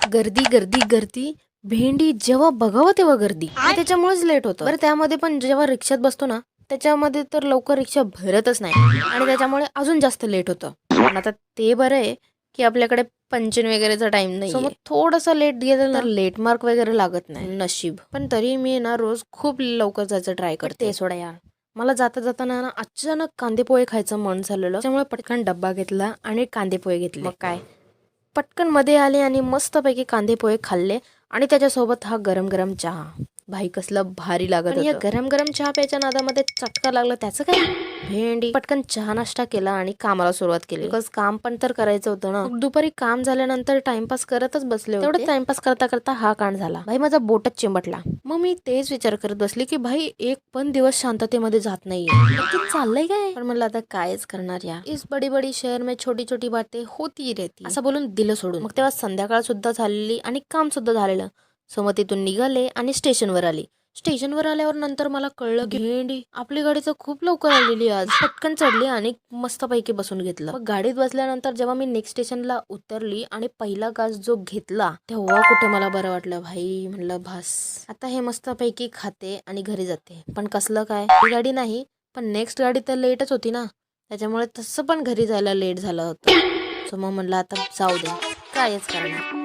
गर्दी गर्दी गर्दी. भेंडी जेव्हा बघावं तेव्हा गर्दी आणि त्याच्यामुळेच लेट होतं. बरं त्यामध्ये पण जेव्हा रिक्षात बसतो ना त्याच्यामध्ये तर लवकर रिक्षा भरतच नाही आणि त्याच्यामुळे अजून जास्त लेट होतं. पण आता ते बरं आहे की आपल्याकडे पंचन वगैरेचा टाइम नाही, मग थोडंसं लेट गेलं तर लेट मार्क वगैरे लागत नाही, नशीब. पण तरी मी ना रोज खूप लवकर जायचं ट्राय करते. ते सोडा यार, मला जाता जाताना ना अचानक कांदे पोहे खायचं मन झालेलं, त्यामुळे पटकन डब्बा घेतला आणि कांदे पोहे घेतले. मग काय, पटकन मध्ये आले आणि मस्तपैकी कांदे पोहे खाल्ले आणि त्याच्यासोबत हा गरम गरम चहा. भाई कसलं भारी लागत होतं. या गरम गरम चहा प्यायच्या नादामध्ये चटका लागला, त्याचं काय, भेंडी. पटकन चहा नाश्ता केला आणि कामाला सुरुवात केली, बिकॉज काम पण तर करायचं होतं ना. दुपारी काम झाल्यानंतर टाइमपास करतच बसले होते. तेवढं टाइमपास करता करता हा कांड झाला. भाई माझा बोटच चिंबटला. मग मी तेच विचार करत बसली की भाई एक पण दिवस शांततेमध्ये जात नाहीये, नक्की चाललंय काय. पण म्हणलं आता कायच करणार या, इस बडी बडी शहर में छोटी छोटी बातें होती रहती, असं बोलून दिलं सोडून. मग तेव्हा संध्याकाळ सुद्धा झालेली आणि काम सुद्धा झालेलं. सो मग तिथून निघाले आणि स्टेशनवर आली. स्टेशनवर आल्यावर नंतर मला कळलं की भेंडी आपली गाडी तर खूप लवकर आलेली आज. पटकन चढली आणि मस्तपैकी बसून घेतलं. मग गाडीत बसल्यानंतर जेव्हा मी नेक्स्ट स्टेशनला उतरली आणि पहिला गाज जो घेतला तेव्हा कुठे मला बरं वाटलं. भाई म्हणलं भास, आता हे मस्तपैकी खाते आणि घरी जाते. पण कसलं काय, ही गाडी नाही पण नेक्स्ट गाडी तर लेटच होती ना, त्याच्यामुळे तसं पण घरी जायला लेट झालं होतं. सो मग म्हणलं आता जाऊ दे, कायच करणार.